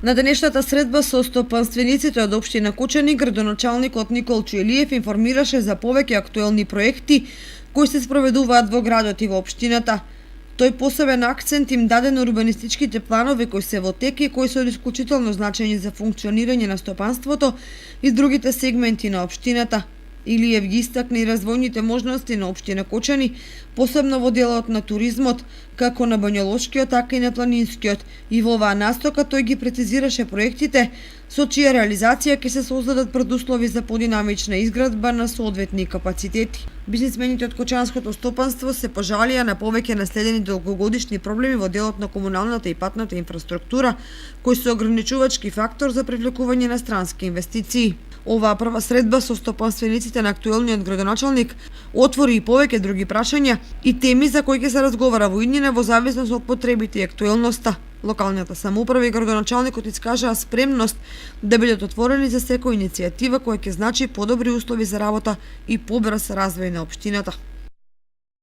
На денешната средба со стопанствениците од општина Кочани, градоначалникот Никол Чуелиев информираше за повеќе актуелни проекти кои се спроведуваат во градот и во општината. Тој посебен акцент им даде на урбанистичките планови кои се во тек и кои се од исклучително значење за функционирање на стопанството и другите сегменти на општината. Илиев ги истакна и развојните можности на општина Кочани, посебно во делот на туризмот, како на бањолошкиот, така и на планинскиот, и во оваа настока тој ги прецизираше проектите со чија реализација ќе се создадат предуслови за подинамична изградба на соодветни капацитети. Бизнисмените од кочанското стопанство се пожалија на повеќе наследени долгогодишни проблеми во делот на комуналната и патната инфраструктура, кои се ограничувачки фактор за привлекување на странски инвестиции. Оваа прва средба со стопанствениците на актуелниот градоначалник отвори и повеќе други прашања и теми за кои ќе се разговара во иднина во зависност од потребите и актуелноста. Локалната самоуправа и градоначалникот искажаа спремност да бидат отворени за секоја иницијатива која ќе значи подобри услови за работа и побрз развој на општината.